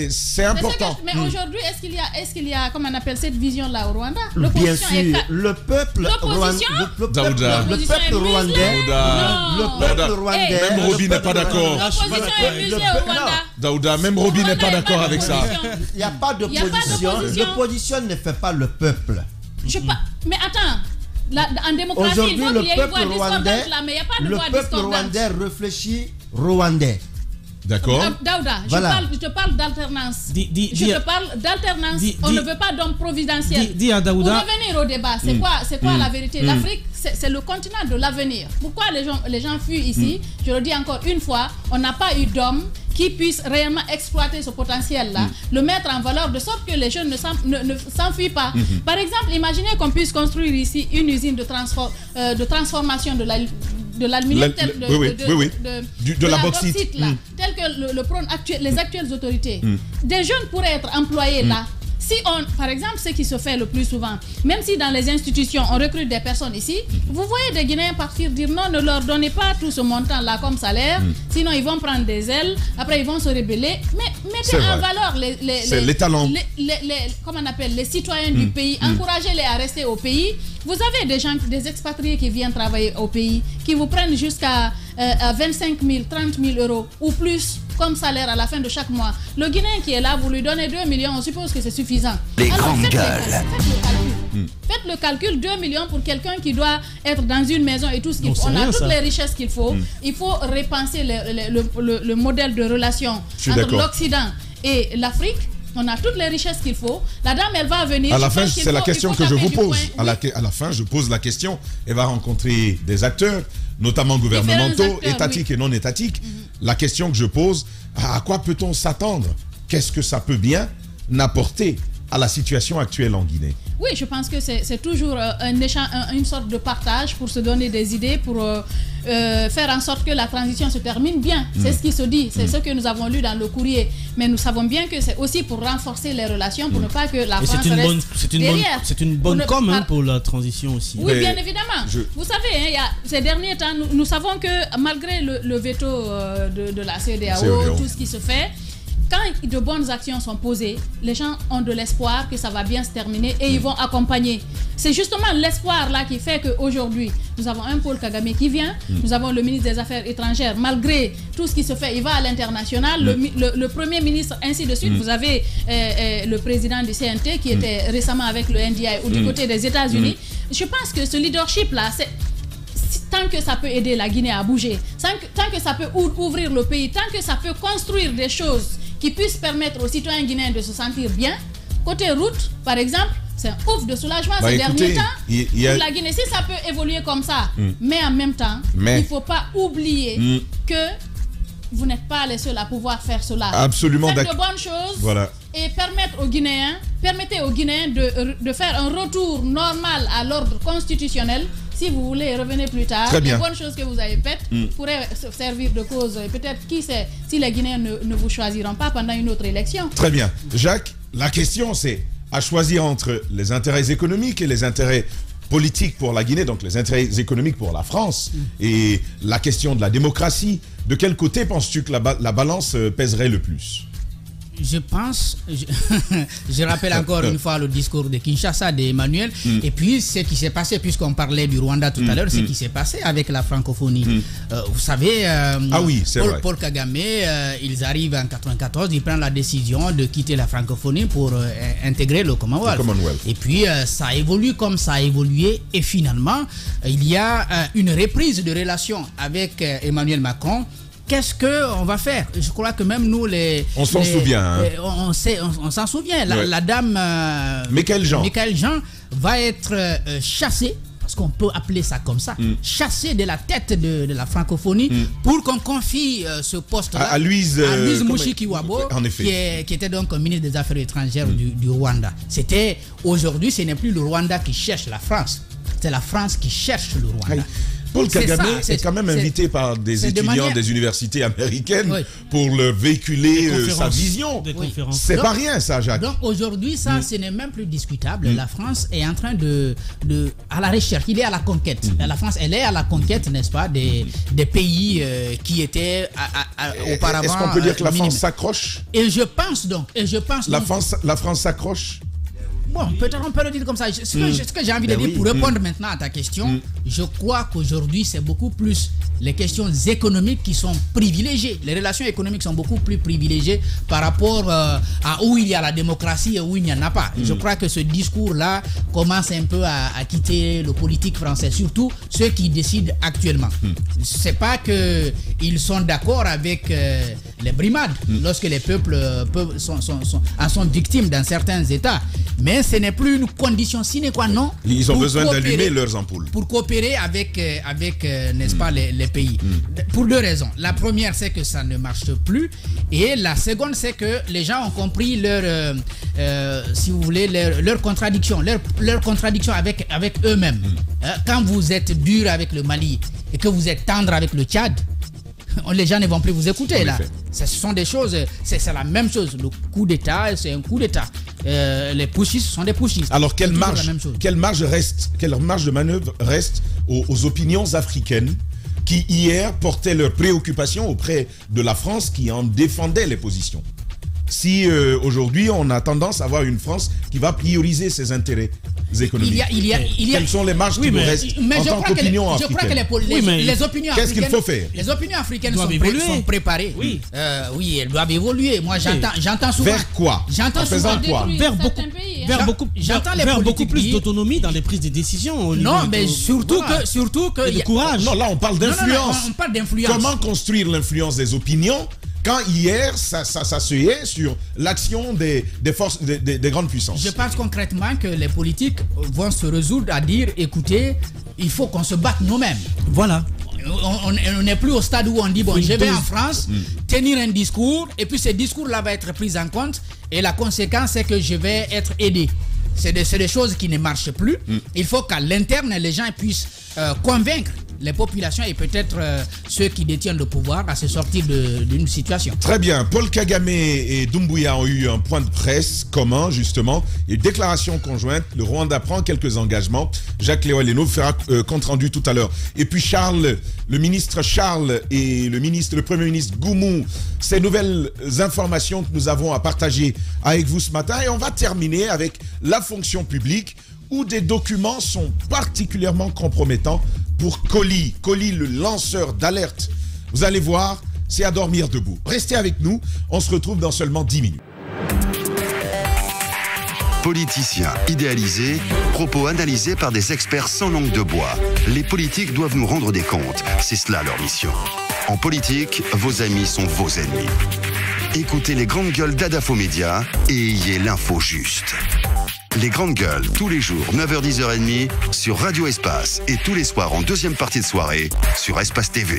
C'est important. Mais aujourd'hui, est-ce qu'il y a, comment on appelle cette vision-là au Rwanda? Bien sûr, le peuple rwandais. Même Roby n'est pas d'accord. Daouda, même Roby n'est pas d'accord avec ça. Il n'y a pas d'opposition. L'opposition ne fait pas le peuple. Mais attends. En démocratie, il faut qu'il y ait une voix discordante là, mais il n'y a pas de voix discordante. Le peuple rwandais réfléchit rwandais. D'accord. Daouda, Voilà. je te parle d'alternance. Je te parle d'alternance. On ne veut pas d'homme providentiel. Dis à Daouda. Pour revenir au débat, c'est quoi la vérité? L'Afrique, c'est le continent de l'avenir. Pourquoi les gens fuient ici? Je le dis encore une fois, on n'a pas eu d'homme qui puisse réellement exploiter ce potentiel-là, le mettre en valeur de sorte que les jeunes ne s'enfuient pas. Par exemple, imaginez qu'on puisse construire ici une usine de transformation de l'aluminium, de la bauxite, là, tel que le prônent les actuelles autorités. Des jeunes pourraient être employés là. Si par exemple, ce qui se fait le plus souvent, même si dans les institutions on recrute des personnes ici, vous voyez des Guinéens partir dire non, ne leur donnez pas tout ce montant-là comme salaire, sinon ils vont prendre des ailes, après ils vont se rebeller. Mais mettez en valeur les talents. Comment on appelle, les citoyens du pays, encouragez-les à rester au pays. Vous avez des expatriés qui viennent travailler au pays, qui vous prennent jusqu'à 25 000, 30 000 euros ou plus comme salaire à la fin de chaque mois. Le Guinéen qui est là, vous lui donnez 2 millions, on suppose que c'est suffisant. Alors faites le calcul, 2 millions pour quelqu'un qui doit être dans une maison et tout ce qu'il faut. On a toutes les richesses qu'il faut. Il faut repenser le modèle de relation entre l'Occident et l'Afrique. On a toutes les richesses qu'il faut. La dame, elle va venir. À la fin, c'est la question que je vous pose. À la fin, je pose la question. Elle va rencontrer des acteurs, notamment gouvernementaux, étatiques et non étatiques. La question que je pose, à quoi peut-on s'attendre? Qu'est-ce que ça peut bien apporter à la situation actuelle en Guinée? Oui, je pense que c'est toujours une sorte de partage pour se donner des idées, pour faire en sorte que la transition se termine bien. C'est ce qui se dit, c'est ce que nous avons lu dans le courrier. Mais nous savons bien que c'est aussi pour renforcer les relations, pour ne pas que la France reste derrière. C'est une bonne com pour la transition aussi. Oui, bien évidemment. Vous savez, ces derniers temps, nous savons que malgré le veto de la CEDEAO, tout ce qui se fait, quand de bonnes actions sont posées, les gens ont de l'espoir que ça va bien se terminer et ils vont accompagner. C'est justement l'espoir là qui fait qu'aujourd'hui, nous avons un Paul Kagame qui vient, nous avons le ministre des Affaires étrangères, malgré tout ce qui se fait, il va à l'international, le Premier ministre, ainsi de suite. Vous avez le président du CNT qui était récemment avec le NDI ou du côté des États-Unis. Je pense que ce leadership là, tant que ça peut aider la Guinée à bouger, tant que ça peut ouvrir le pays, tant que ça peut construire des choses qui puissent permettre aux citoyens guinéens de se sentir bien. Côté route, par exemple, c'est un ouf de soulagement ces derniers temps pour la Guinée. Si ça peut évoluer comme ça, mais en même temps, il ne faut pas oublier que vous n'êtes pas les seuls à pouvoir faire cela. Absolument. Faites de bonnes choses et permettez aux Guinéens de faire un retour normal à l'ordre constitutionnel. Si vous voulez, revenez plus tard. Les bonnes choses que vous avez faites pourraient servir de cause. Peut-être, qui sait, si les Guinéens ne vous choisiront pas pendant une autre élection. Très bien. Jacques, la question c'est, à choisir entre les intérêts économiques et les intérêts politiques pour la Guinée, donc les intérêts économiques pour la France, et la question de la démocratie, de quel côté penses-tu que la balance pèserait le plus? Je pense, je rappelle encore une fois le discours de Kinshasa d'Emmanuel, et puis ce qui s'est passé, puisqu'on parlait du Rwanda tout à l'heure, ce qui s'est passé avec la francophonie. Vous savez, Paul Kagame, ils arrivent en 1994, ils prennent la décision de quitter la francophonie pour intégrer le Commonwealth. Et puis ça évolue comme ça a évolué, et finalement, il y a une reprise de relations avec Emmanuel Macron. Qu'est-ce qu'on va faire? Je crois que même nous, on s'en souvient. On s'en souvient. La dame Michael Jean va être chassée, parce qu'on peut appeler ça comme ça, chassée de la tête de la francophonie pour qu'on confie ce poste-là à Louise Mushikiwabo, qui était donc ministre des Affaires étrangères du Rwanda. Aujourd'hui, ce n'est plus le Rwanda qui cherche la France, c'est la France qui cherche le Rwanda. Paul Kagame est quand même invité par des étudiants des universités américaines pour leur véhiculer sa vision. C'est pas rien ça, Jacques. Donc aujourd'hui, ça, ce n'est même plus discutable. La France est en train à la recherche, il est à la conquête. La France, elle est à la conquête, n'est-ce pas, des pays qui étaient auparavant. Est-ce qu'on peut dire que la France s'accroche? Et je pense donc. La France s'accroche? Bon, peut-être on peut le dire comme ça. Ce que j'ai envie de dire pour répondre maintenant à ta question, je crois qu'aujourd'hui, c'est beaucoup plus les questions économiques qui sont privilégiées. Les relations économiques sont beaucoup plus privilégiées par rapport à où il y a la démocratie et où il n'y en a pas. Je crois que ce discours-là commence un peu à quitter le politique français, surtout ceux qui décident actuellement. C'est pas qu'ils sont d'accord avec les brimades lorsque les peuples sont victimes dans certains États. Mais ce n'est plus une condition sine qua non. Ils ont besoin d'allumer leurs ampoules. Pour coopérer avec n'est-ce pas, les pays. Pour deux raisons. La première, c'est que ça ne marche plus. Et la seconde, c'est que les gens ont compris leur, si vous voulez, leur contradiction. Leur contradiction avec eux-mêmes. Quand vous êtes dur avec le Mali et que vous êtes tendre avec le Tchad, les gens ne vont plus vous écouter là. Ce sont des choses, c'est la même chose. Le coup d'État, c'est un coup d'État. Les pushistes sont des pushistes. Alors quelle marge de manœuvre reste aux opinions africaines qui hier portaient leurs préoccupations auprès de la France qui en défendait les positions? Si aujourd'hui on a tendance à avoir une France qui va prioriser ses intérêts économiques, quelles sont les marges qui nous restent en tant qu'opinion africaine? Je crois que les opinions africaines, qu'est-ce qu'il faut faire? Les opinions africaines sont préparées. Oui, elles doivent évoluer. Moi, j'entends souvent. Vers quoi? J'entends souvent quoi? Vers beaucoup plus d'autonomie dans les prises de décision. Non, mais surtout que de courage. Non, là on parle d'influence. On parle d'influence. Comment construire l'influence des opinions quand hier, ça s'asseyait sur l'action des forces, des grandes puissances? Je pense concrètement que les politiques vont se résoudre à dire, écoutez, il faut qu'on se batte nous-mêmes. Voilà. On n'est plus au stade où on dit, bon, je vais en France tenir un discours, et puis ce discours-là va être pris en compte, et la conséquence, c'est que je vais être aidé. C'est des choses qui ne marchent plus. Il faut qu'à l'interne, les gens puissent convaincre les populations et peut-être ceux qui détiennent le pouvoir à se sortir d'une situation. Très bien. Paul Kagame et Doumbouya ont eu un point de presse commun, justement. Une déclaration conjointe. Le Rwanda prend quelques engagements. Jacques Léo fera compte rendu tout à l'heure. Et puis le ministre Charles et le Premier ministre Goumou, ces nouvelles informations que nous avons à partager avec vous ce matin. Et on va terminer avec la fonction publique où des documents sont particulièrement compromettants pour Coly, le lanceur d'alerte. Vous allez voir, c'est à dormir debout. Restez avec nous, on se retrouve dans seulement 10 minutes. Politiciens idéalisés, propos analysés par des experts sans langue de bois. Les politiques doivent nous rendre des comptes, c'est cela leur mission. En politique, vos amis sont vos ennemis. Écoutez les grandes gueules d'Adafo Média et ayez l'info juste. Les grandes gueules, tous les jours, 9h, 10h30, sur Radio Espace et tous les soirs en deuxième partie de soirée, sur Espace TV.